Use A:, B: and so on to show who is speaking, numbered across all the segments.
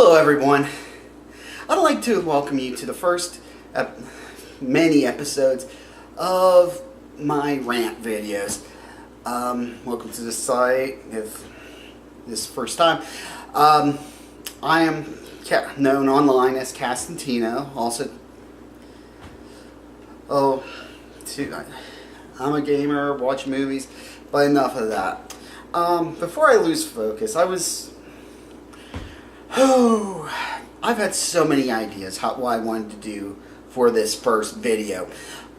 A: Hello everyone, I'd like to welcome you to the first many episodes of my rant videos. Welcome to the site if this is the first time. I am known online as Castantino, also I'm a gamer, watch movies, but enough of that. Before I lose focus, I've had so many ideas what I wanted to do for this first video.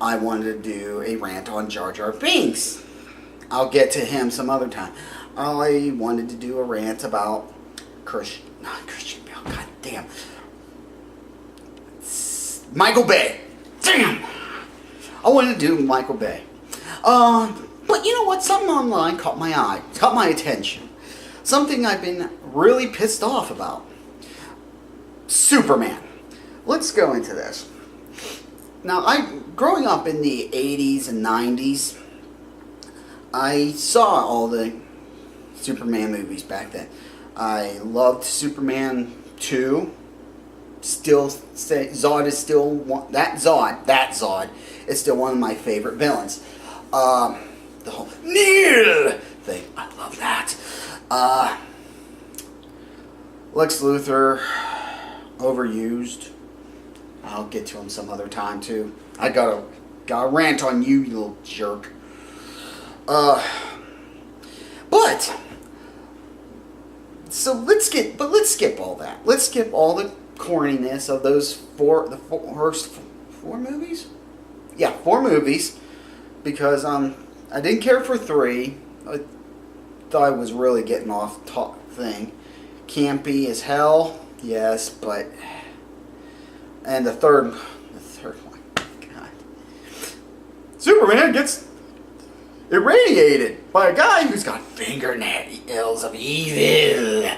A: I wanted to do a rant on Jar Jar Binks. I'll get to him some other time. I wanted to do a rant about Christian Bale, god damn. Michael Bay. Damn! I wanted to do Michael Bay. But you know what? Something online caught my eye, caught my attention. Something I've been really pissed off about. Superman. Let's go into this. Now, growing up in the 80s and 90s, I saw all the Superman movies back then. I loved Superman 2. Zod is still one, that Zod is still one of my favorite villains. The whole Neil thing, I love that. Lex Luthor, overused. I'll get to him some other time too. I got a rant on you little jerk. But let's skip all that. Let's skip all the corniness of those first four movies. Yeah, 4 movies, because I didn't care for 3. I thought I was really getting off thing. Campy as hell, yes, but and the third one, God, Superman gets irradiated by a guy who's got fingernails of evil.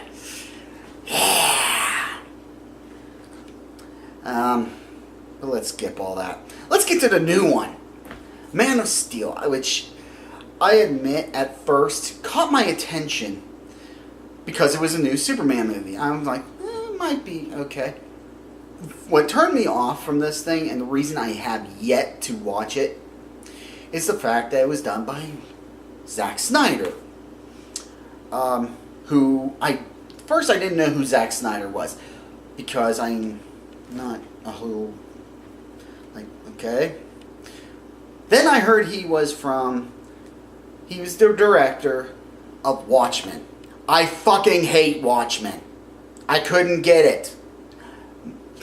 A: Yeah. But let's skip all that. Let's get to the new one, Man of Steel, which I admit at first caught my attention because it was a new Superman movie. I was like, it might be okay. What turned me off from this thing, and the reason I have yet to watch it, is the fact that it was done by Zack Snyder. First I didn't know who Zack Snyder was, because I'm not a whole, okay. Then I heard he was the director of Watchmen. I fucking hate Watchmen. I couldn't get it.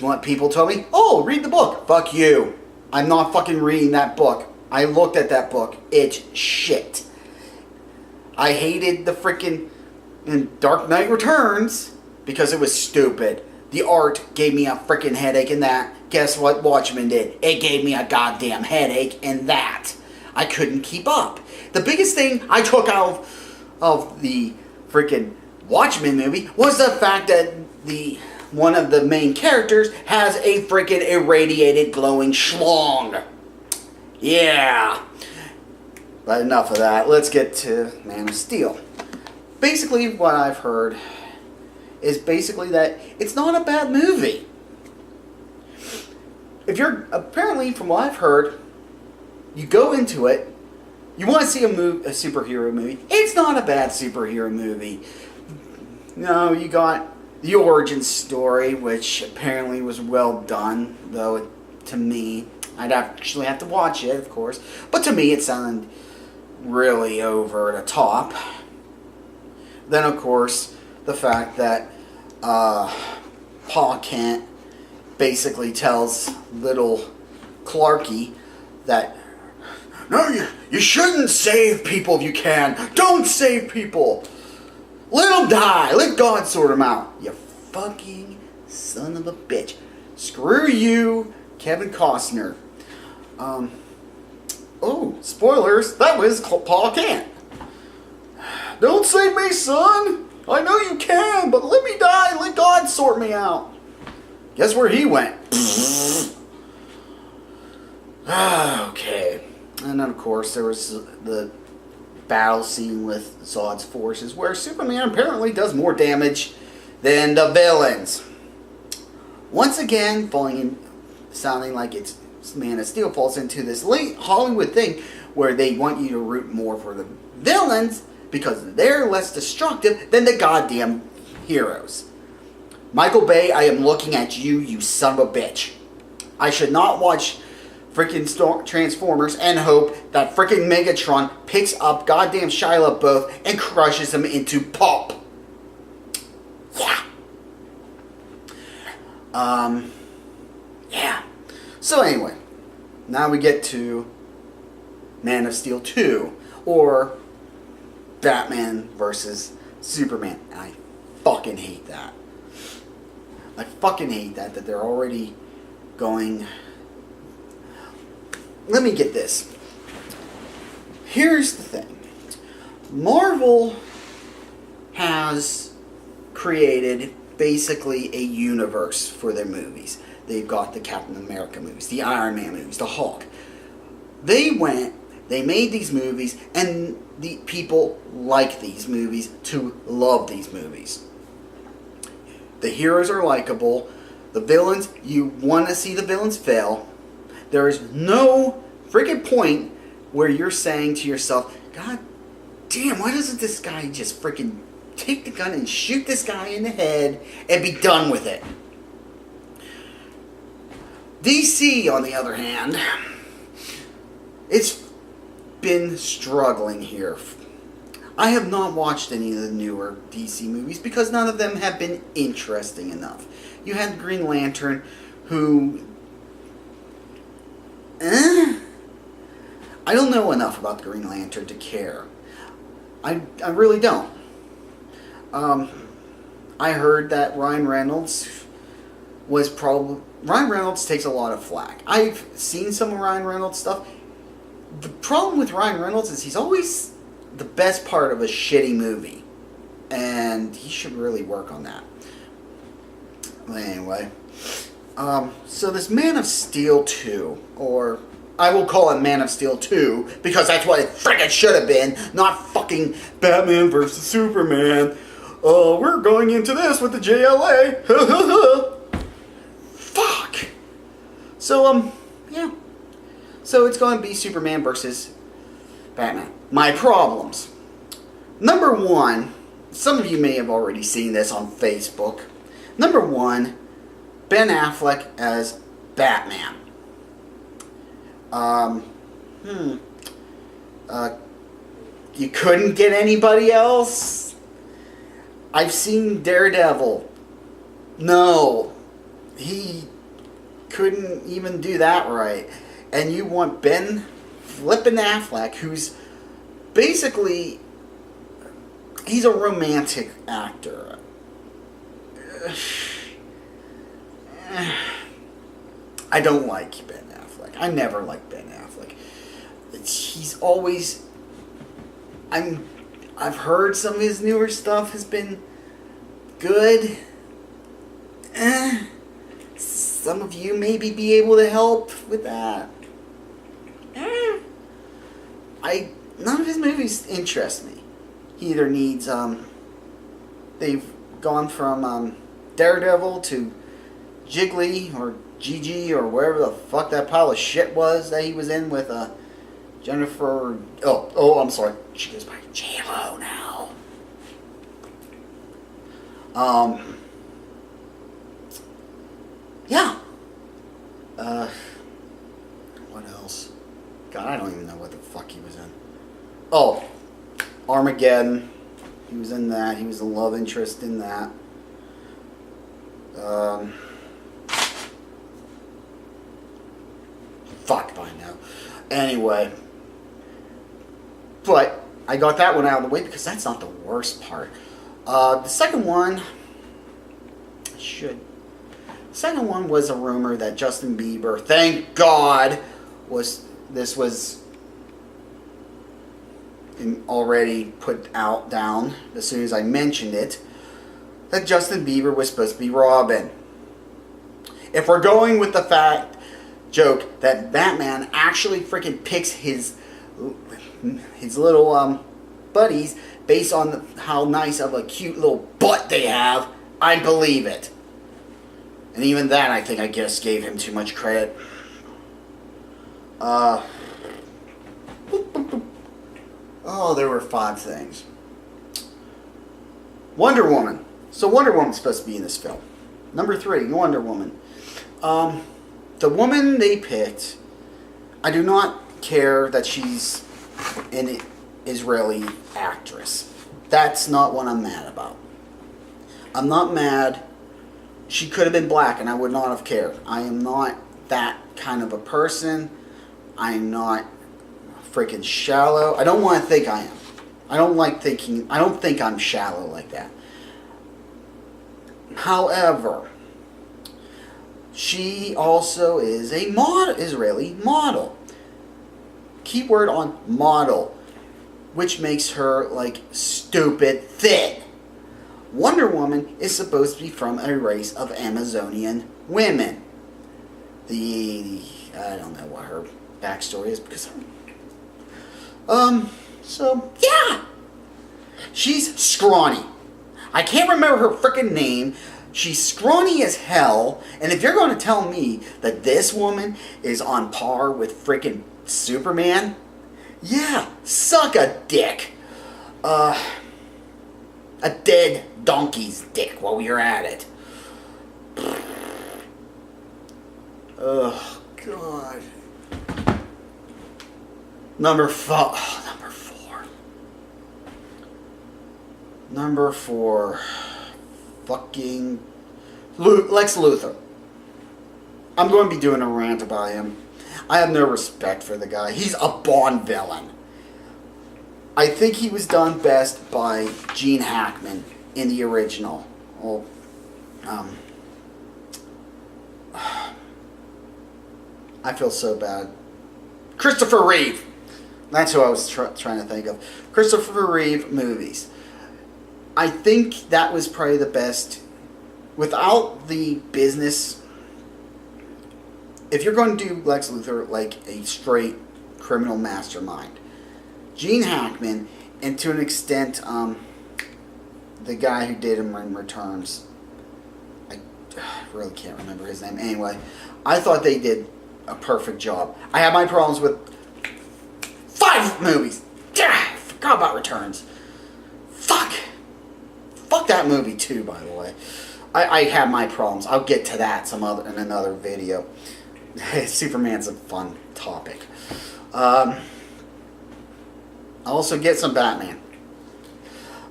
A: What people told me? Oh, read the book. Fuck you. I'm not fucking reading that book. I looked at that book. It's shit. I hated the freaking Dark Knight Returns because it was stupid. The art gave me a freaking headache in that. Guess what Watchmen did? It gave me a goddamn headache in that. I couldn't keep up. The biggest thing I took out of the freaking Watchmen movie was the fact that one of the main characters has a freaking irradiated glowing schlong. Yeah. But enough of that. Let's get to Man of Steel. Basically, what I've heard is basically that it's not a bad movie. Apparently, from what I've heard, you go into it, you want to see a superhero movie. It's not a bad superhero movie. No, you got the origin story, which apparently was well done, though to me, I'd actually have to watch it, of course, but to me it sounded really over the top. Then, of course, the fact that Pa Kent basically tells little Clarky that, no, you shouldn't save people if you can. Don't save people. Let them die. Let God sort them out. You fucking son of a bitch. Screw you, Kevin Costner. Oh, spoilers. That was Pa Kent. Don't save me, son. I know you can, but let me die. Let God sort me out. Guess where he went? Okay. And then, of course, there was the battle scene with Zod's forces, where Superman apparently does more damage Then the villains. Once again, sounding like it's Man of Steel falls into this late Hollywood thing where they want you to root more for the villains because they're less destructive than the goddamn heroes. Michael Bay, I am looking at you, you son of a bitch. I should not watch freaking Transformers and hope that freaking Megatron picks up goddamn Shia LaBeouf and crushes him into pulp. Yeah. Yeah. So anyway, now we get to Man of Steel 2, or Batman versus Superman. And I fucking hate that. I fucking hate that they're already going... Let me get this. Here's the thing. Marvel has created basically a universe for their movies. They've got the Captain America movies, the Iron Man movies, the Hulk. They made these movies, and the people like these movies to love these movies. The heroes are likable. The villains, you want to see the villains fail. There is no freaking point where you're saying to yourself, God damn, why doesn't this guy just freaking take the gun and shoot this guy in the head and be done with it? DC, on the other hand, it's been struggling here. I have not watched any of the newer DC movies because none of them have been interesting enough. You had Green Lantern, who... I don't know enough about the Green Lantern to care. I really don't. I heard that Ryan Reynolds was probably... Ryan Reynolds takes a lot of flack. I've seen some of Ryan Reynolds stuff. The problem with Ryan Reynolds is he's always the best part of a shitty movie. And he should really work on that. But anyway. So this Man of Steel 2, or I will call it Man of Steel 2, because that's what it frickin' should have been, not fucking Batman versus Superman. We're going into this with the JLA. Fuck. So, yeah. So it's going to be Superman versus Batman. My problems. Number one, some of you may have already seen this on Facebook. Number one, Ben Affleck as Batman. You couldn't get anybody else? I've seen Daredevil. No. He couldn't even do that right. And you want Ben flippin' Affleck, who's basically... He's a romantic actor. I don't like Ben Affleck. I never liked Ben Affleck. He's always... I've heard some of his newer stuff has been good. Some of you maybe be able to help with that. None of his movies interest me. He either needs, they've gone from Daredevil to Jiggly or Gigi or wherever the fuck that pile of shit was that he was in with Jennifer. Oh, I'm sorry. She goes by J-Lo now. Yeah. What else? God, I don't even know what the fuck he was in. Oh, Armageddon. He was in that. He was a love interest in that. Fuck if I know. Anyway. But I got that one out of the way because that's not the worst part. The second one... The second one was a rumor that Justin Bieber, thank God, was already put down as soon as I mentioned it, that Justin Bieber was supposed to be Robin. If we're going with the joke that Batman actually freaking picks his little buddies based on how nice of a cute little butt they have, I believe it. And even that, I think I just gave him too much credit. Oh, there were 5 things. Wonder Woman. So Wonder Woman's supposed to be in this film. Number 3, Wonder Woman. The woman they picked, I do not care that she's an Israeli actress. That's not what I'm mad about. I'm not mad. She could have been black and I would not have cared. I am not that kind of a person. I am not freaking shallow. I don't want to think I am. I don't think I'm shallow like that. However, she also is a Israeli model. Keyword on model, which makes her like stupid thin. Wonder Woman is supposed to be from a race of Amazonian women. I don't know what her backstory is because so yeah, she's scrawny. I can't remember her freaking name. She's scrawny as hell, and if you're going to tell me that this woman is on par with freaking Superman, yeah, suck a dick. A dead donkey's dick while you're at it. Oh, God. Number 4. Number 4. Fucking Lex Luthor. I'm going to be doing a rant about him. I have no respect for the guy. He's a Bond villain. I think he was done best by Gene Hackman in the original. Well, I feel so bad. Christopher Reeve. That's who I was trying to think of. Christopher Reeve movies. I think that was probably the best. Without the business, if you're going to do Lex Luthor like a straight criminal mastermind, Gene Hackman, and to an extent, the guy who did him in Returns, I really can't remember his name. Anyway, I thought they did a perfect job. I have my problems with 5 movies. I forgot about Returns. Fuck that movie too, by the way. I have my problems. I'll get to that in another video. Superman's a fun topic. I'll also get some Batman.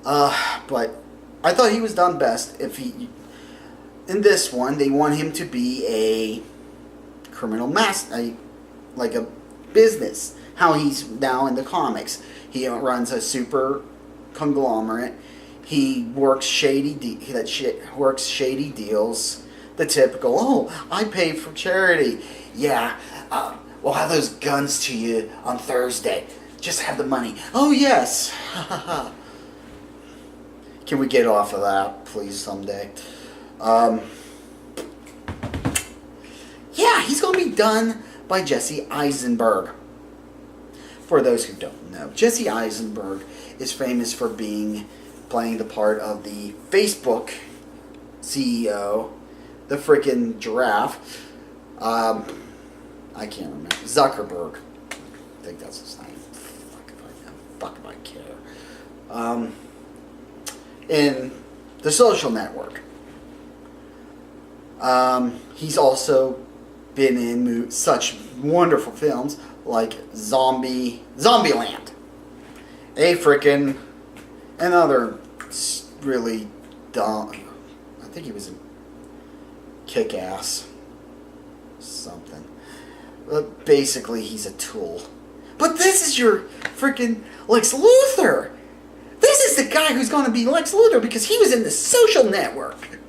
A: But I thought he was done best if he... In this one, they want him to be a criminal like a business. How he's now in the comics. He runs a super conglomerate. He works shady deals. The typical, oh, I pay for charity. Yeah, we'll have those guns to you on Thursday. Just have the money. Oh, yes. Can we get off of that, please, someday? Yeah, he's going to be done by Jesse Eisenberg. For those who don't know, Jesse Eisenberg is famous for playing the part of the Facebook CEO, the frickin' giraffe. I can't remember. Zuckerberg. I think that's his name. Fuck if I care. In The Social Network. He's also been in such wonderful films like Zombieland. Another really dumb. I think he was in Kick-Ass. Something. But basically, he's a tool. But this is your freaking Lex Luthor. This is the guy who's going to be Lex Luthor because he was in The Social Network.